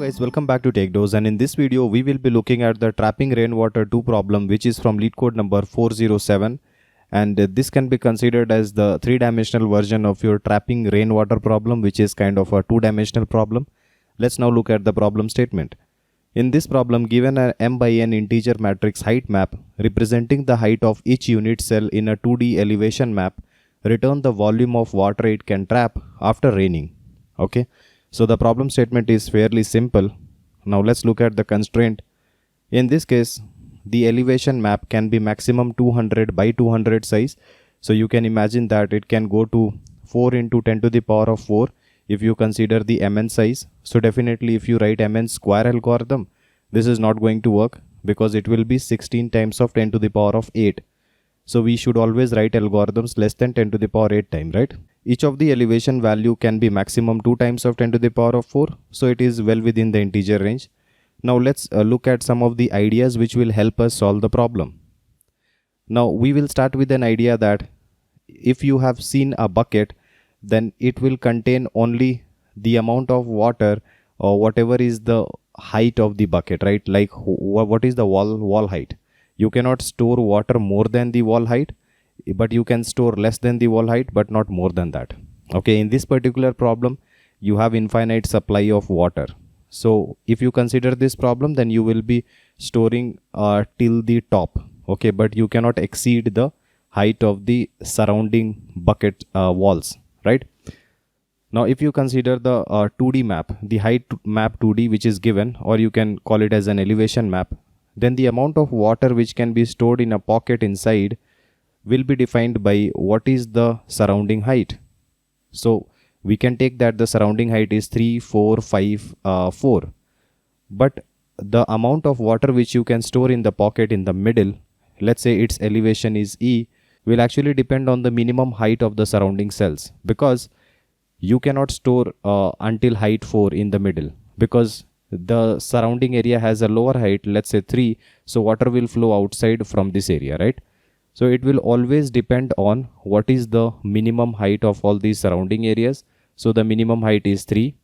Guys, welcome back to TechDose, and in this video we will be looking at the trapping rainwater 2 problem, which is from LeetCode number 407, and this can be considered as the 3-dimensional version of your trapping rainwater problem, which is kind of a 2-dimensional problem. Let's now look at the problem statement. In this problem, given an m by n integer matrix height map representing the height of each unit cell in a 2D elevation map, return the volume of water it can trap after raining. Okay. So the problem statement is fairly simple. Now let's look at the constraint. In this case, the elevation map can be maximum 200 by 200 size. So you can imagine that it can go to 4 into 10 to the power of 4 if you consider the mn size. So definitely if you write mn square algorithm, this is not going to work because it will be 16 times of 10 to the power of 8. So we should always write algorithms less than 10 to the power 8 time, right? Each of the elevation value can be maximum 2 times of 10 to the power of 4. So it is well within the integer range. Now let's look at some of the ideas which will help us solve the problem. Now we will start with an idea that if you have seen a bucket, then it will contain only the amount of water or whatever is the height of the bucket, right? Like what is the wall height? You cannot store water more than the wall height, but you can store less than the wall height, but not more than that. Okay, in this particular problem, you have infinite supply of water. So if you consider this problem, then you will be storing till the top. Okay, but you cannot exceed the height of the surrounding bucket walls, right? Now, if you consider the 2D map, the height map 2D, which is given, or you can call it as an elevation map, then the amount of water which can be stored in a pocket inside will be defined by what is the surrounding height. So we can take that the surrounding height is 3, 4, 5, 4. But the amount of water which you can store in the pocket in the middle, let's say its elevation is E, will actually depend on the minimum height of the surrounding cells, because you cannot store until height 4 in the middle, because the surrounding area has a lower height, let's say 3, so water will flow outside from this area, right? So it will always depend on what is the minimum height of all these surrounding areas. So the minimum height is 3,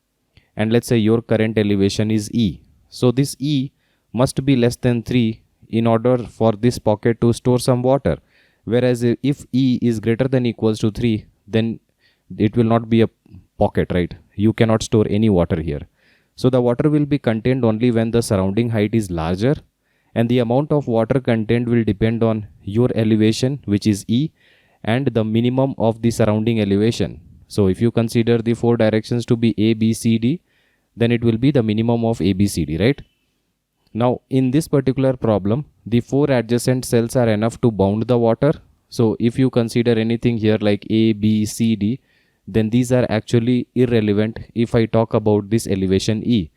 and let's say your current elevation is E. So this E must be less than 3 in order for this pocket to store some water. Whereas if E is greater than equals to 3, then it will not be a pocket, right? You cannot store any water here. So the water will be contained only when the surrounding height is larger, and the amount of water contained will depend on your elevation, which is E, and the minimum of the surrounding elevation. So if you consider the 4 directions to be A, B, C, D, then it will be the minimum of A, B, C, D, right? Now in this particular problem, the 4 adjacent cells are enough to bound the water. So if you consider anything here like A, B, C, D, then these are actually irrelevant if I talk about this elevation E.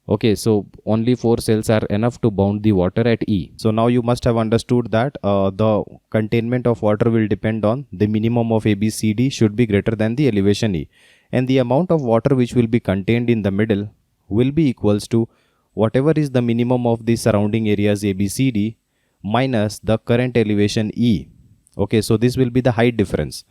Okay, so only 4 cells are enough to bound the water at E. So now you must have understood that the containment of water will depend on the minimum of ABCD should be greater than the elevation E. And the amount of water which will be contained in the middle will be equals to whatever is the minimum of the surrounding areas ABCD minus the current elevation E. Okay, so this will be the height difference.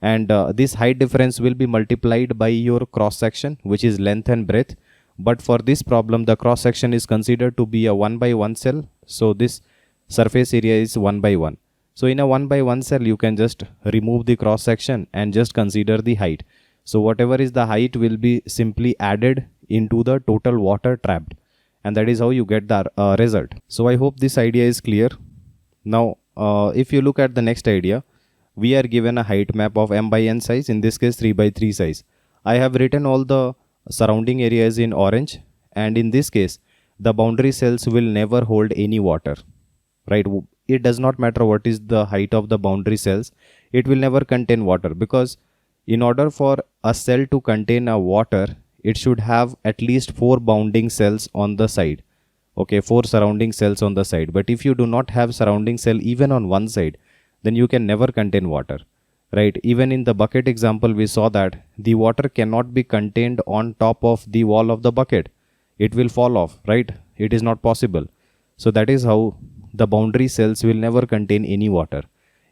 And this height difference will be multiplied by your cross section, which is length and breadth. But for this problem, the cross section is considered to be a 1 by 1 cell. So this surface area is 1 by 1. So in a 1 by 1 cell, you can just remove the cross section and just consider the height. So whatever is the height will be simply added into the total water trapped. And that is how you get the result. So I hope this idea is clear. Now, if you look at the next idea, we are given a height map of m by n size, in this case 3 by 3 size. I have written all the surrounding areas in orange, and in this case the boundary cells will never hold any water, right? It does not matter what is the height of the boundary cells, it will never contain water, because in order for a cell to contain a water, it should have at least 4 bounding cells on the side. Okay, 4 surrounding cells on the side. But if you do not have surrounding cell even on one side, then you can never contain water, right? Even in the bucket example, we saw that the water cannot be contained on top of the wall of the bucket. It will fall off, right? It is not possible. So that is how the boundary cells will never contain any water.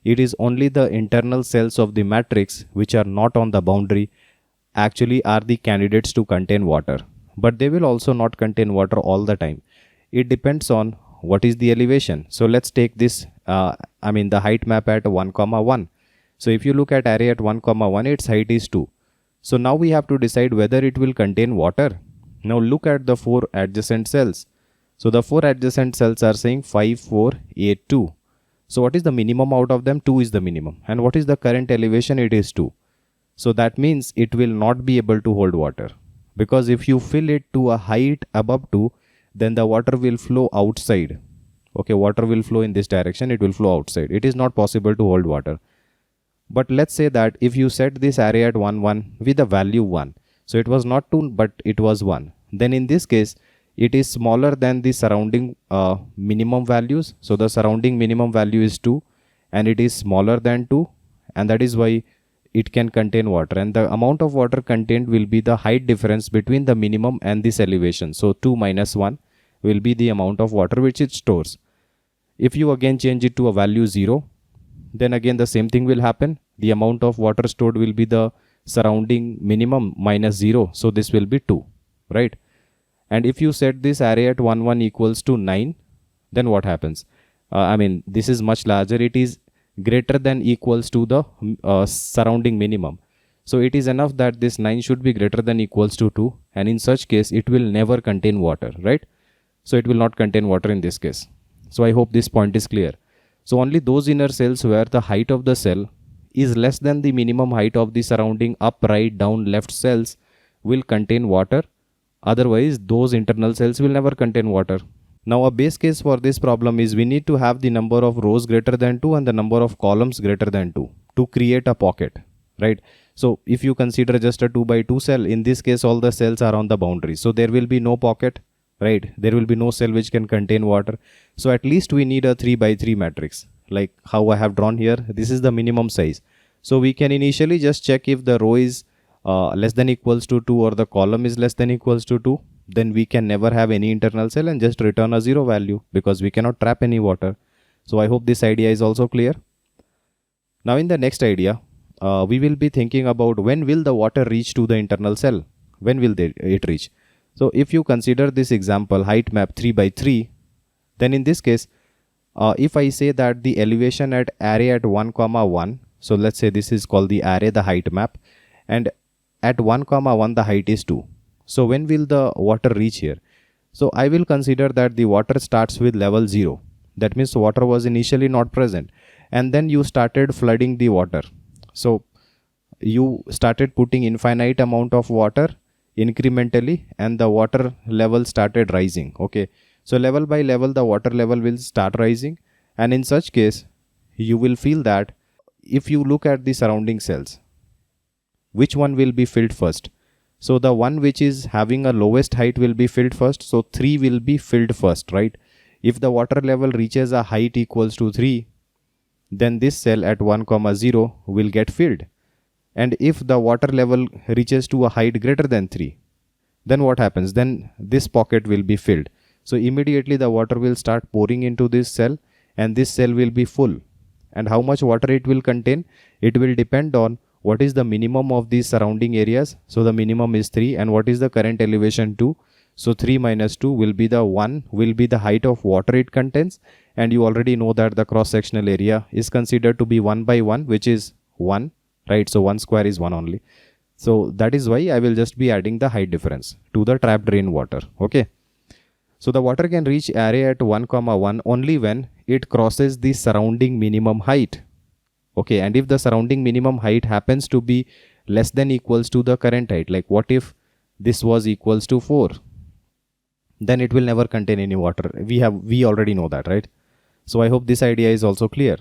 It is only the internal cells of the matrix which are not on the boundary actually are the candidates to contain water. but they will also not contain water all the time. It depends on what is the elevation. So let's take this, the height map at 1 comma 1. So if you look at array at 1 comma 1, its height is 2. So now we have to decide whether it will contain water. Now look at the 4 adjacent cells. So the 4 adjacent cells are saying 5, 4, 8, 2. So what is the minimum out of them? 2 is the minimum. And what is the current elevation? It is 2. So that means it will not be able to hold water. Because if you fill it to a height above 2, then the water will flow outside. Okay, water will flow in this direction, it will flow outside. It is not possible to hold water. But let's say that if you set this array at 1, 1 with a value 1. So it was not 2, but it was 1. Then in this case, it is smaller than the surrounding minimum values. So the surrounding minimum value is 2 and it is smaller than 2. And that is why it can contain water. And the amount of water contained will be the height difference between the minimum and this elevation. So 2 minus 1 will be the amount of water which it stores. If you again change it to a value 0, then again the same thing will happen. The amount of water stored will be the surrounding minimum minus 0. So this will be 2, right? And if you set this array at 1, 1 equals to 9, then what happens? This is much larger. It is greater than equals to the surrounding minimum. So it is enough that this 9 should be greater than equals to 2. And in such case, it will never contain water, right? So it will not contain water in this case. So I hope this point is clear. So only those inner cells where the height of the cell is less than the minimum height of the surrounding up, right, down, left cells will contain water. Otherwise, those internal cells will never contain water. Now a base case for this problem is we need to have the number of rows greater than 2 and the number of columns greater than 2 to create a pocket, right? So if you consider just a 2 by 2 cell, in this case all the cells are on the boundary. So there will be no pocket, right? There will be no cell which can contain water. So at least we need a 3 by 3 matrix, like how I have drawn here. This is the minimum size. So we can initially just check if the row is less than equals to 2 or the column is less than equals to 2. Then we can never have any internal cell and just return a 0 value because we cannot trap any water. So I hope this idea is also clear. Now in the next idea, we will be thinking about when will the water reach to the internal cell? When will it reach? So if you consider this example height map 3 by 3, then in this case, if I say that the elevation at array at 1 comma 1, so let's say this is called the array, the height map, and at 1 comma 1 the height is 2. So when will the water reach here? So I will consider that the water starts with level 0. That means water was initially not present. And then you started flooding the water. So you started putting infinite amount of water incrementally and the water level started rising. Okay. So level by level, the water level will start rising. And in such case, you will feel that if you look at the surrounding cells, which one will be filled first? So the one which is having a lowest height will be filled first. So 3 will be filled first, right? If the water level reaches a height equals to 3, then this cell at 1 comma 0 will get filled. And if the water level reaches to a height greater than 3, then what happens? Then this pocket will be filled. So immediately the water will start pouring into this cell and this cell will be full. And how much water it will contain? It will depend on what is the minimum of these surrounding areas. So the minimum is 3 and what is the current elevation 2. So 3 minus 2 will be the 1 will be the height of water it contains. And you already know that the cross sectional area is considered to be 1 by 1, which is 1, right? So 1 square is 1 only. So that is why I will just be adding the height difference to the trapped rainwater. Okay. So the water can reach array at 1 comma 1 only when it crosses the surrounding minimum height. Okay, and if the surrounding minimum height happens to be less than equals to the current height, like what if this was equals to 4? Then it will never contain any water. We already know that, right? So I hope this idea is also clear.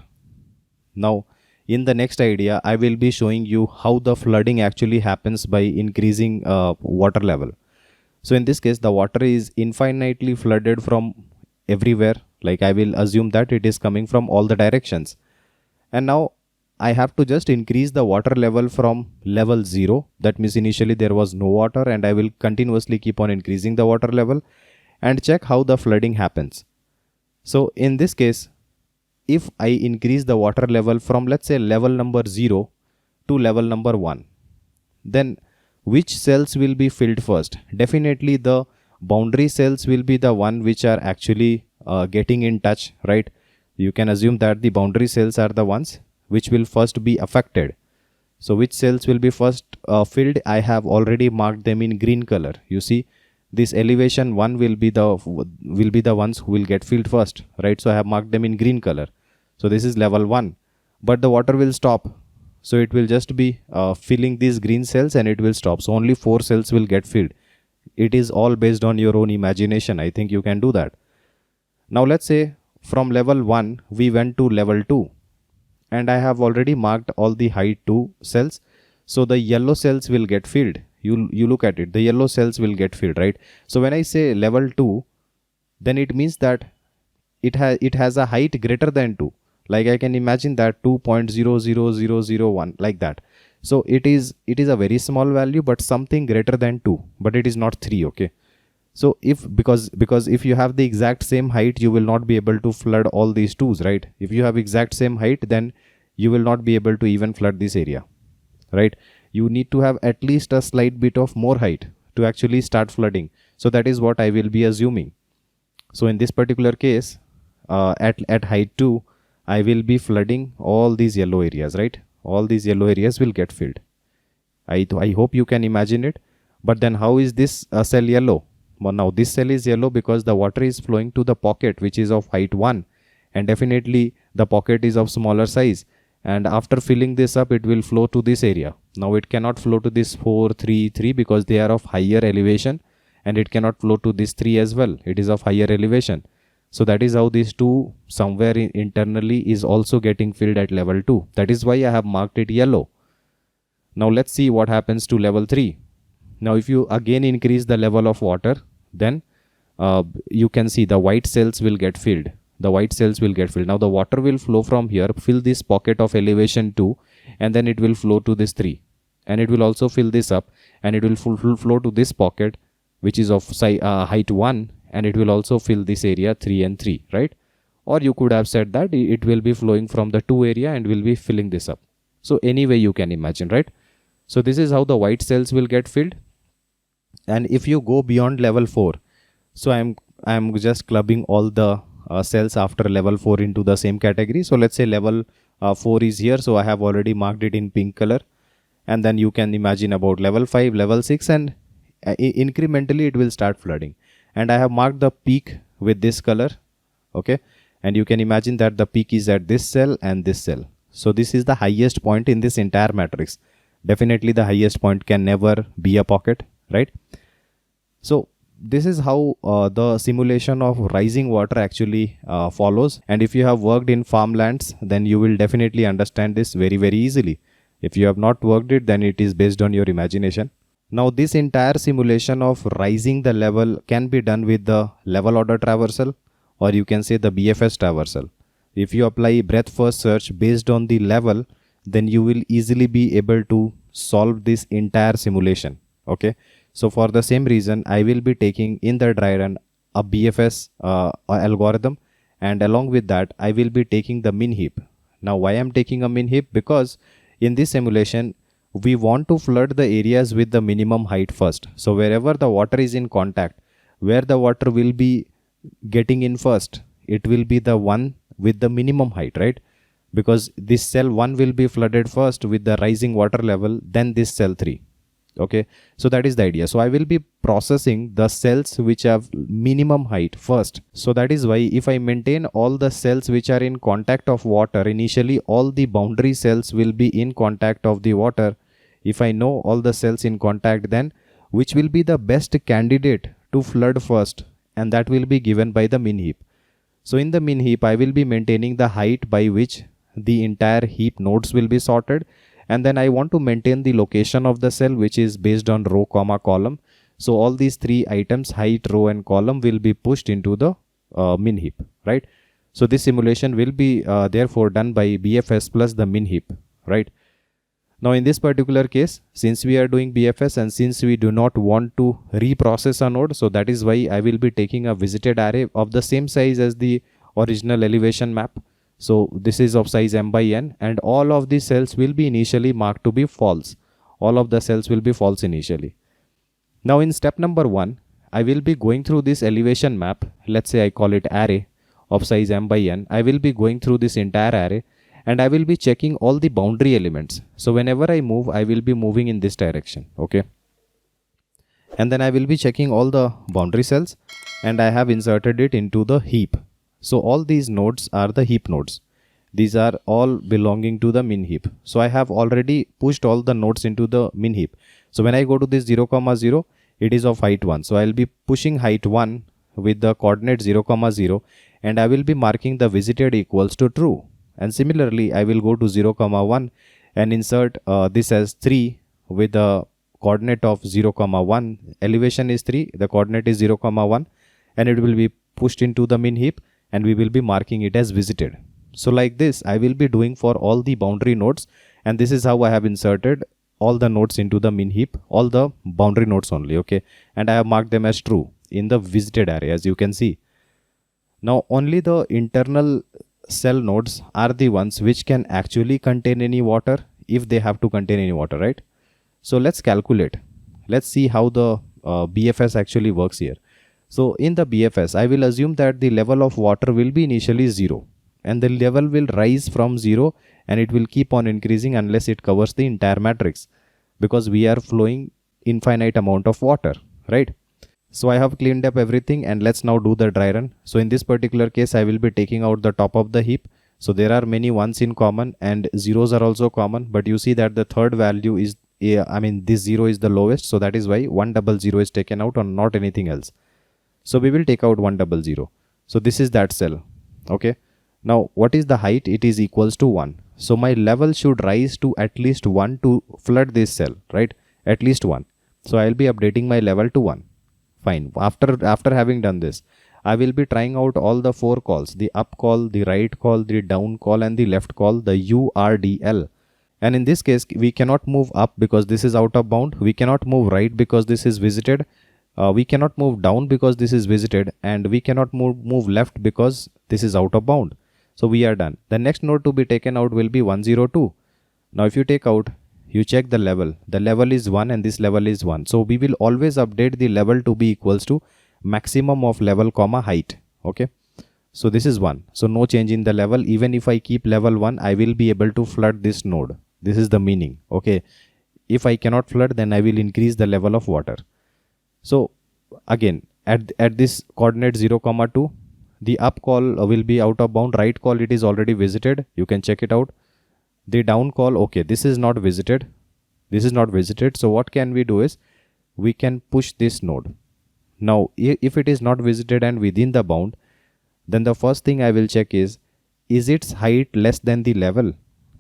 Now, in the next idea, I will be showing you how the flooding actually happens by increasing water level. So in this case, the water is infinitely flooded from everywhere. Like I will assume that it is coming from all the directions. And now I have to just increase the water level from level 0. That means initially there was no water and I will continuously keep on increasing the water level and check how the flooding happens. So in this case, if I increase the water level from let's say level number 0 to level number 1, then which cells will be filled first? Definitely the boundary cells will be the one which are actually getting in touch, right? You can assume that the boundary cells are the ones which will first be affected. So which cells will be first filled? I have already marked them in green color. You see, this elevation 1 will be the ones who will get filled first, right? So I have marked them in green color. So this is level 1, but the water will stop. So it will just be filling these green cells and it will stop. So only 4 cells will get filled. It is all based on your own imagination. I think you can do that. Now let's say from level 1 we went to level 2, and I have already marked all the height 2 cells. So the yellow cells will get filled. You look at it, the yellow cells will get filled, right? So when I say level 2, then it means that it has a height greater than 2. Like I can imagine that 2.00001, like that. So it is a very small value, but something greater than 2, but it is not 3. Okay, so because if you have the exact same height, you will not be able to flood all these 2's, right? If you have exact same height, then you will not be able to even flood this area, right? You need to have at least a slight bit of more height to actually start flooding. So that is what I will be assuming. So in this particular case, at height 2, I will be flooding all these yellow areas, right? All these yellow areas will get filled. I hope you can imagine it. But then how is this cell yellow? Well, now this cell is yellow because the water is flowing to the pocket which is of height 1, and definitely the pocket is of smaller size, and after filling this up it will flow to this area. Now it cannot flow to this 4, 3, 3 because they are of higher elevation, and it cannot flow to this 3 as well. It is of higher elevation. So that is how these 2 somewhere internally is also getting filled at level 2. That is why I have marked it yellow. Now let's see what happens to level 3. Now if you again increase the level of water, then you can see the white cells will get filled. The white cells will get filled. Now the water will flow from here, fill this pocket of elevation 2, and then it will flow to this 3. And it will also fill this up, and it will flow to this pocket which is of height 1, and it will also fill this area 3 and 3, right? Or you could have said that it will be flowing from the 2 area and will be filling this up. So anyway you can imagine, right? So this is how the white cells will get filled. And if you go beyond level 4, so I am just clubbing all the cells after level 4 into the same category. So let's say level 4 is here, so I have already marked it in pink color. And then you can imagine about level 5, level 6, and incrementally it will start flooding. And I have marked the peak with this color, okay? And you can imagine that the peak is at this cell and this cell. So this is the highest point in this entire matrix. Definitely the highest point can never be a pocket, right? So this is how the simulation of rising water actually follows. And if you have worked in farmlands, then you will definitely understand this very, very easily. If you have not worked it, then it is based on your imagination. Now this entire simulation of rising the level can be done with the level order traversal, or you can say the BFS traversal. If you apply breadth first search based on the level, then you will easily be able to solve this entire simulation. Okay. So for the same reason, I will be taking in the dry run a BFS algorithm, and along with that, I will be taking the min heap. Now why I am taking a min heap? Because in this simulation, we want to flood the areas with the minimum height first. So wherever the water is in contact, where the water will be getting in first, it will be the one with the minimum height, right? Because this cell 1 will be flooded first with the rising water level, then this cell 3. Okay, so that is the idea. So I will be processing the cells which have minimum height first. So that is why if I maintain all the cells which are in contact of water, initially all the boundary cells will be in contact of the water. If I know all the cells in contact, then which will be the best candidate to flood first, and that will be given by the min heap. So in the min heap, I will be maintaining the height by which the entire heap nodes will be sorted. And then I want to maintain the location of the cell which is based on row comma column. So all these 3 items, height, row and column, will be pushed into the min heap, right? So this simulation will be therefore done by BFS plus the min heap, right? Now in this particular case, since we are doing BFS and since we do not want to reprocess a node, so that is why I will be taking a visited array of the same size as the original elevation map. So this is of size m by n, and all of these cells will be initially marked to be false. all of the cells will be false initially. Now in step number 1, I will be going through this elevation map. Let's say I call it array of size m by n. I will be going through this entire array and I will be checking all the boundary elements. So whenever I move, I will be moving in this direction. Okay. And then I will be checking all the boundary cells and I have inserted it into the heap. So all these nodes are the heap nodes. These are all belonging to the min heap. So I have already pushed all the nodes into the min heap. So when I go to this 0, 0, it is of height 1. So I will be pushing height 1 with the coordinate 0, 0 and I will be marking the visited equals to true. And similarly, I will go to 0, 1 and insert this as 3 with the coordinate of 0, 1. Elevation is 3, the coordinate is 0, 1 and it will be pushed into the min heap and we will be marking it as visited. So like this, I will be doing for all the boundary nodes, and this is how I have inserted all the nodes into the min heap, all the boundary nodes only. Okay, and I have marked them as true in the visited array, as you can see. Now only the internal cell nodes are the ones which can actually contain any water, if they have to contain any water, right? So let's calculate. Let's see how the BFS actually works here. So in the BFS, I will assume that the level of water will be initially 0 and the level will rise from 0 and it will keep on increasing unless it covers the entire matrix, because we are flowing infinite amount of water, right? So I have cleaned up everything and let's now do the dry run. So in this particular case, I will be taking out the top of the heap. So there are many ones in common and zeros are also common, but you see that the third value is, this 0 is the lowest. So that is why 100 is taken out and not anything else. So we will take out 100. So this is that cell. Okay. Now what is the height? It is equals to 1. So my level should rise to at least 1 to flood this cell, right? At least 1. So I'll be updating my level to 1. Fine. After having done this, I will be trying out all the 4 calls: the up call, the right call, the down call and the left call, the URDL. And in this case, we cannot move up because this is out of bound. We cannot move right because this is visited. We cannot move down because this is visited, and we cannot move left because this is out of bound. So we are done. The next node to be taken out will be 102. Now if you take out, you check the level. The level is 1 and this level is 1. So we will always update the level to be equals to maximum of level comma height. Okay. So this is 1. So no change in the level. Even if I keep level 1, I will be able to flood this node. This is the meaning. Okay. If I cannot flood, then I will increase the level of water. So again, at this coordinate 0, 2, the up call will be out of bound. Right call, it is already visited. You can check it out. The down call, okay, this is not visited. This is not visited. So what can we do is, we can push this node. Now, if it is not visited and within the bound, then the first thing I will check is its height less than the level?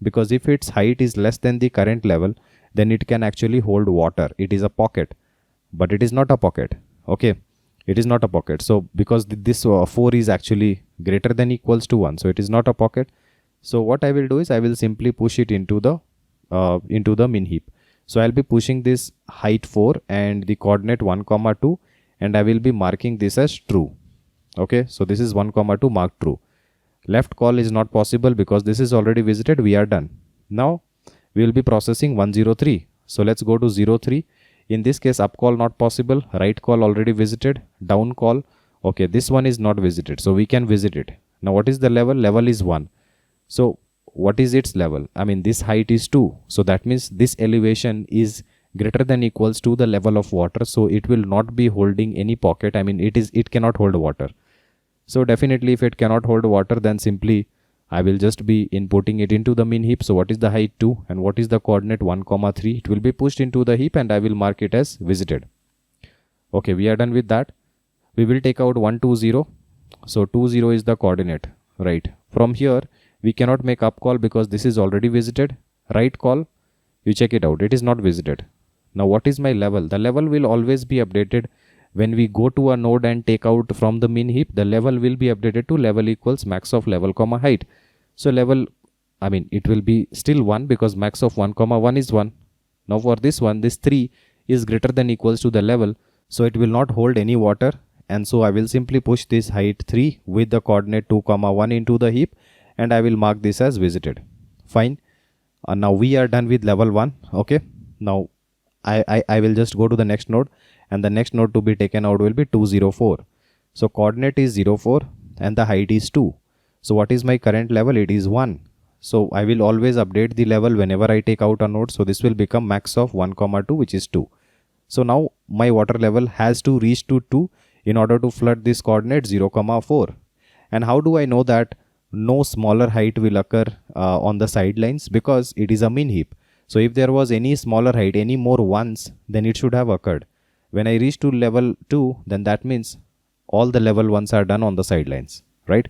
Because if its height is less than the current level, then it can actually hold water. It is a pocket, but it is not a pocket. Okay. It is not a pocket. So because this 4 is actually greater than equals to 1. So it is not a pocket. So what I will do is, I will simply push it into the min heap. So I'll be pushing this height 4 and the coordinate 1, 2, and I will be marking this as true. Okay. So this is 1, 2 marked true. Left call is not possible because this is already visited. We are done. Now we will be processing 103. So let's go to 03. In this case, up call not possible, right call already visited, down call, okay, this one is not visited, so we can visit it. Now what is the level? Level is 1. So what is its level? This height is 2. So that means this elevation is greater than equals to the level of water. So it will not be holding any pocket. It cannot hold water. So definitely if it cannot hold water, then simply I will just be inputting it into the min heap. So what is the height 2 and what is the coordinate 1, 3? It will be pushed into the heap and I will mark it as visited. Okay, we are done with that. We will take out 120. So 20 is the coordinate, right? From here, we cannot make up call because this is already visited. Right call, you check it out. It is not visited. Now what is my level? The level will always be updated. When we go to a node and take out from the min heap, the level will be updated to level equals max of level comma height. So level, it will be still 1 because max of 1 comma 1 is 1. Now for this one, this 3 is greater than equals to the level. So it will not hold any water. And so I will simply push this height 3 with the coordinate 2 comma 1 into the heap. And I will mark this as visited. Fine. Now we are done with level 1. Okay. Now I will just go to the next node, and the next node to be taken out will be 204. So coordinate is 04 and the height is 2. So what is my current level? It is 1. So I will always update the level whenever I take out a node. So this will become max of 1 comma 2, which is 2. So now my water level has to reach to 2 in order to flood this coordinate 0 comma 4. And how do I know that no smaller height will occur on the sidelines? Because it is a min heap. So if there was any smaller height, any more ones, then it should have occurred. When I reach to level 2, then that means all the level 1s are done on the sidelines, right?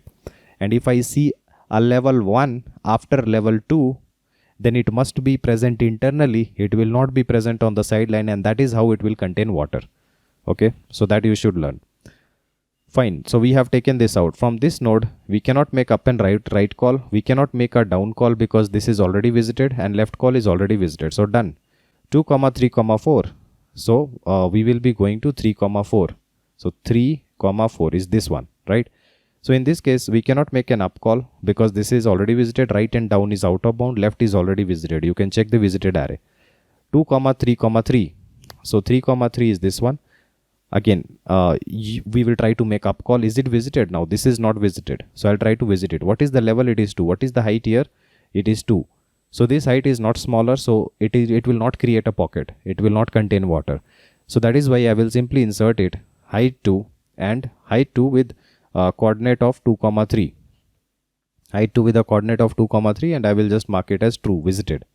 And if I see a level 1 after level 2, then it must be present internally. It will not be present on the sideline, and that is how it will contain water. Okay, so that you should learn. Fine, so we have taken this out. From this node, we cannot make up and right call. We cannot make a down call because this is already visited, and left call is already visited. So done. 2 comma 3 comma 4. So we will be going to 3 comma 4. So 3 comma 4 is this one, right? So in this case, we cannot make an up call because this is already visited. Right and down is out of bound. Left is already visited. You can check the visited array. 2 comma 3 comma 3. So 3 comma 3 is this one. Again, we will try to make up call. Is it visited? Now this is not visited. So I'll try to visit it. What is the level? It is 2. What is the height here? It is 2. So this height is not smaller. So it will not create a pocket. It will not contain water. So that is why I will simply insert it height 2 and height 2 with coordinate of 2 comma 3. Height 2 with a coordinate of 2 comma 3, and I will just mark it as true, visited.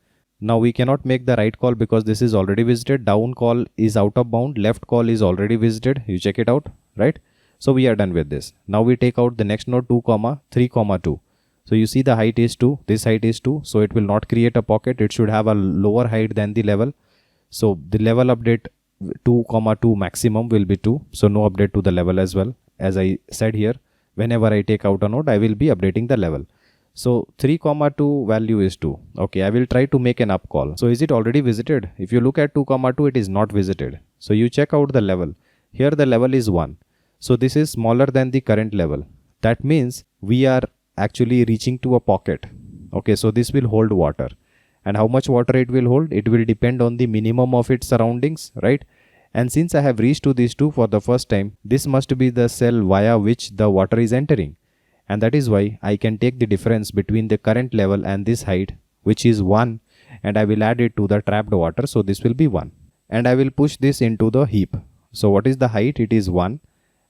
Now we cannot make the right call because this is already visited. Down call is out of bound. Left call is already visited. You check it out, right? So we are done with this. Now we take out the next node 2 comma 3 comma 2. So you see the height is 2. This height is 2. So it will not create a pocket. It should have a lower height than the level. So the level update 2 comma 2 maximum will be 2. So no update to the level as well. As I said here, whenever I take out a node, I will be updating the level. So 3 comma 2 value is 2. Okay, I will try to make an up call. So is it already visited? If you look at 2 comma 2, it is not visited. So you check out the level. Here the level is 1. So this is smaller than the current level. That means we are actually reaching to a pocket. Okay, so this will hold water. And how much water it will hold? It will depend on the minimum of its surroundings, right? And since I have reached to these two for the first time, this must be the cell via which the water is entering. And that is why I can take the difference between the current level and this height, which is 1, and I will add it to the trapped water. So this will be 1. And I will push this into the heap. So what is the height? It is 1.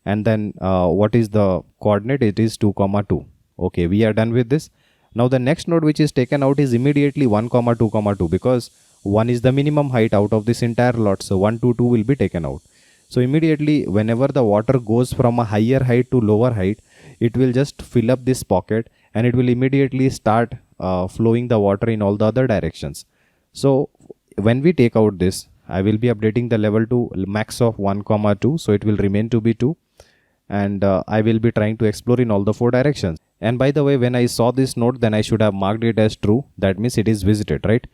And then what is the coordinate? It is 2 comma 2. Okay, we are done with this. Now the next node which is taken out is immediately 1 comma 2 comma 2, because 1 is the minimum height out of this entire lot. So 1 to 2 will be taken out. So immediately whenever the water goes from a higher height to lower height, it will just fill up this pocket and it will immediately start flowing the water in all the other directions. So when we take out this, I will be updating the level to max of 1 comma 2. So it will remain to be 2. And I will be trying to explore in all the 4 directions. And by the way, when I saw this node, then I should have marked it as true. That means it is visited, right?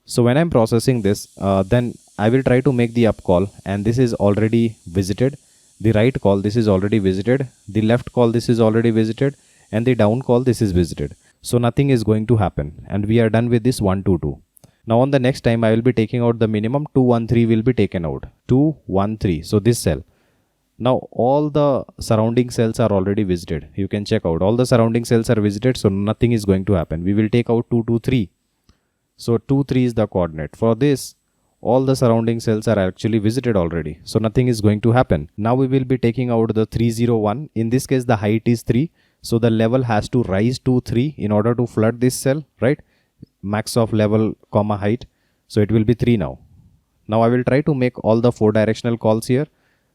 So when I'm processing this, then I will try to make the up call, and this is already visited. The right call, this is already visited. The left call, this is already visited. And the down call, this is visited. So nothing is going to happen. And we are done with this 1, 2, 2. Now on the next time, I will be taking out the minimum. 2, 1, 3 will be taken out. 2, 1, 3. So this cell. Now all the surrounding cells are already visited. You can check out. All the surrounding cells are visited. So nothing is going to happen. We will take out 2, 2, 3. So 2, 3 is the coordinate. For this, all the surrounding cells are actually visited already. So nothing is going to happen. Now we will be taking out the 3, 0, 1. In this case, the height is 3. So the level has to rise to 3 in order to flood this cell, right? Max of level comma height. So it will be 3 now. Now I will try to make all the 4 directional calls here.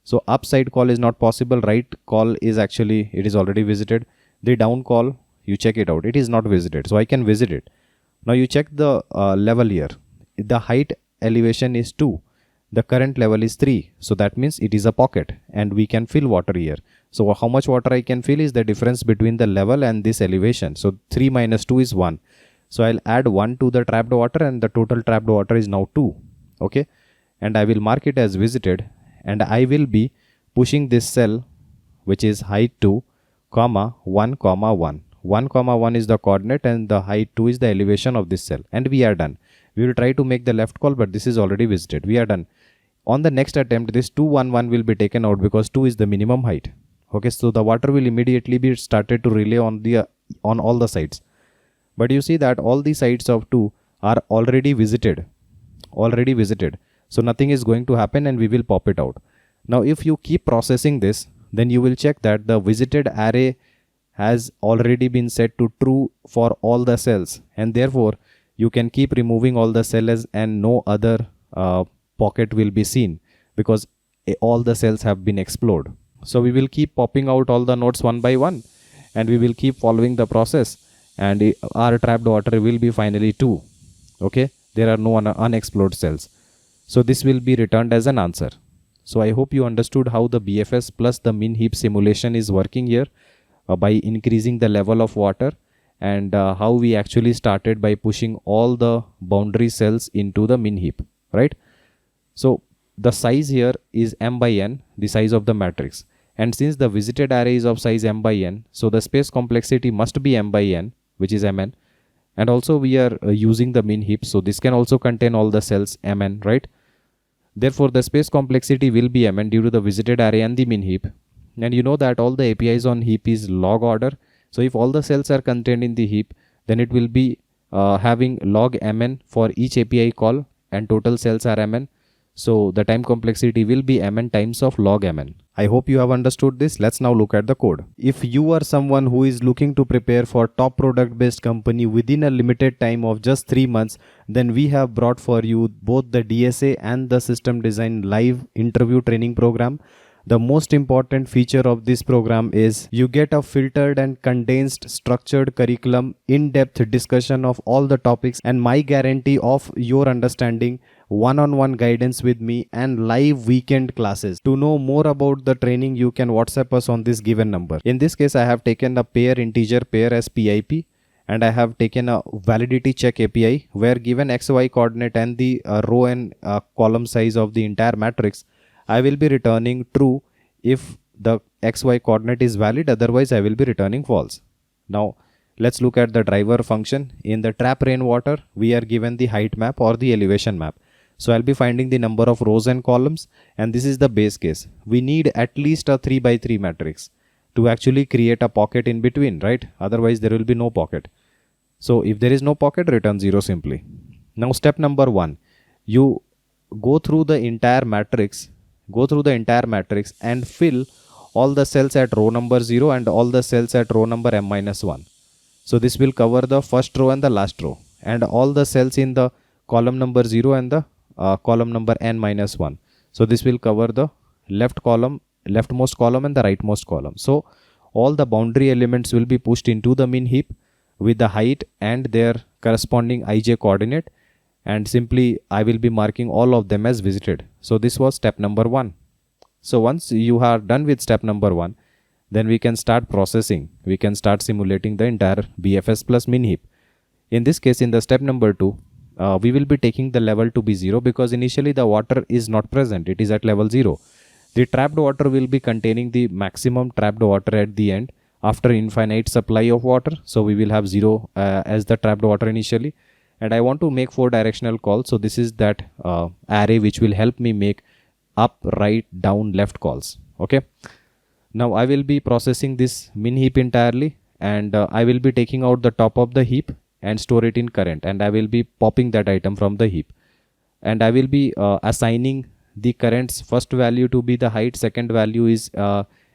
So upside call is not possible. Right call is actually, it is already visited. The down call, you check it out. It is not visited. So I can visit it. Now you check the level here. The height elevation is 2. The current level is 3. So that means it is a pocket and we can fill water here. So how much water I can fill is the difference between the level and this elevation. So 3 minus 2 is 1. So I'll add 1 to the trapped water and the total trapped water is now 2. Okay. And I will mark it as visited. And I will be pushing this cell, which is height 2, comma 1, comma 1. 1, comma 1 is the coordinate and the height 2 is the elevation of this cell. And we are done. We will try to make the left call, but this is already visited. We are done. On the next attempt, this 211 will be taken out because 2 is the minimum height. Okay, so the water will immediately be started to relay on all the sides. But you see that all the sides of 2 are already visited. So nothing is going to happen and we will pop it out. Now if you keep processing this, then you will check that the visited array has already been set to true for all the cells, and therefore you can keep removing all the cells and no other pocket will be seen because all the cells have been explored. So we will keep popping out all the nodes one by one, and we will keep following the process, and our trapped water will be finally 2. Okay, there are no unexplored cells, so this will be returned as an answer. So I hope you understood how the BFS plus the min heap simulation is working here by increasing the level of water, and how we actually started by pushing all the boundary cells into the min heap, right? So the size here is m by n, the size of the matrix, and since the visited array is of size m by n, so the space complexity must be m by n, which is mn, and also we are using the min heap, so this can also contain all the cells mn, right? Therefore the space complexity will be mn due to the visited array and the min heap. And you know that all the APIs on heap is log order, so if all the cells are contained in the heap, then it will be having log mn for each API call, and total cells are mn, so the time complexity will be mn times of log mn. I hope you have understood this. Let's now look at the code. If you are someone who is looking to prepare for top product based company within a limited time of just 3 months, then we have brought for you both the DSA and the system design live interview training program. The most important feature of this program is you get a filtered and condensed structured curriculum, in-depth discussion of all the topics, and my guarantee of your understanding, one-on-one guidance with me, and live weekend classes. To know more about the training, you can WhatsApp us on this given number. In this case, I have taken a pair integer pair as PIP, and I have taken a validity check API where given XY coordinate and the row and column size of the entire matrix, I will be returning true if the XY coordinate is valid, otherwise I will be returning false. Now let's look at the driver function. In the trap rainwater, we are given the height map or the elevation map. So I'll be finding the number of rows and columns, and this is the base case. We need at least a 3 by 3 matrix to actually create a pocket in between, right? Otherwise there will be no pocket. So if there is no pocket, return 0 simply. Now step number 1, you go through the entire matrix and fill all the cells at row number 0 and all the cells at row number m-1. So this will cover the first row and the last row, and all the cells in the column number 0 and the column number n-1. So this will cover the leftmost column and the rightmost column. So all the boundary elements will be pushed into the min heap with the height and their corresponding ij coordinate, and simply I will be marking all of them as visited. So this was step number 1. So once you are done with step number 1, then we can start processing. We can start simulating the entire BFS plus min heap. In this case, in the step number 2, we will be taking the level to be 0 because initially the water is not present. It is at level 0. The trapped water will be containing the maximum trapped water at the end after infinite supply of water. So we will have 0 as the trapped water initially. And I want to make 4 directional calls. So this is that array which will help me make up, right, down, left calls. Okay. Now I will be processing this min heap entirely, and I will be taking out the top of the heap and store it in current, and I will be popping that item from the heap, and I will be assigning the current's first value to be the height, second value is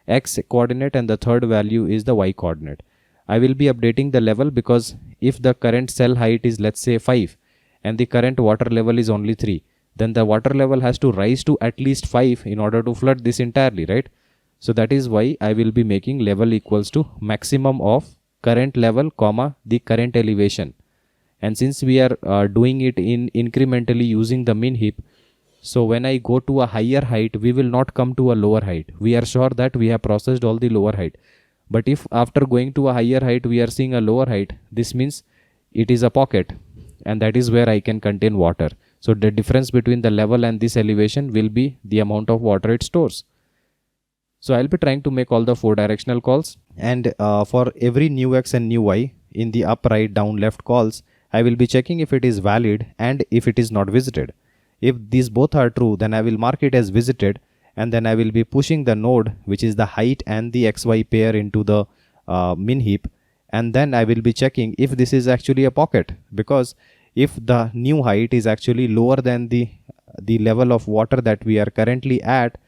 x coordinate, and the third value is the y coordinate. I will be updating the level because if the current cell height is, let's say, 5 and the current water level is only 3, then the water level has to rise to at least 5 in order to flood this entirely, right? So that is why I will be making level equals to maximum of current level comma the current elevation. And since we are doing it in incrementally using the min heap, so when I go to a higher height, we will not come to a lower height. We are sure that we have processed all the lower height. But if after going to a higher height, we are seeing a lower height, this means it is a pocket, and that is where I can contain water. So the difference between the level and this elevation will be the amount of water it stores. So I'll be trying to make all the 4 directional calls, and for every new x and new y in the up, right, down, left calls, I will be checking if it is valid and if it is not visited. If these both are true, then I will mark it as visited, and then I will be pushing the node, which is the height and the xy pair, into the min heap, and then I will be checking if this is actually a pocket, because if the new height is actually lower than the level of water that we are currently at,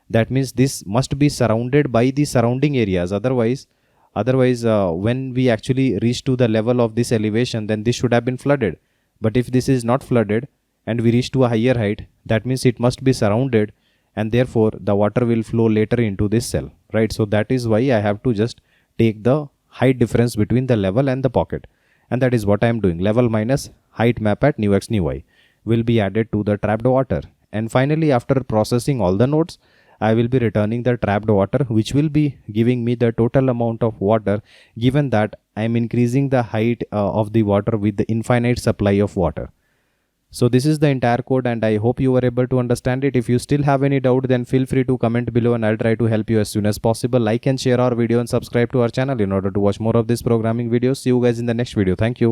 that means this must be surrounded by the surrounding areas. Otherwise when we actually reach to the level of this elevation, then this should have been flooded. But if this is not flooded and we reach to a higher height, that means it must be surrounded, and therefore the water will flow later into this cell, right? So that is why I have to just take the height difference between the level and the pocket, and that is what I am doing. Level minus height map at new x new y will be added to the trapped water. And finally, after processing all the nodes, I will be returning the trapped water, which will be giving me the total amount of water, given that I am increasing the height of the water with the infinite supply of water. So this is the entire code, and I hope you were able to understand it. If you still have any doubt, then feel free to comment below and I'll try to help you as soon as possible. Like and share our video and subscribe to our channel in order to watch more of these programming videos. See you guys in the next video. Thank you.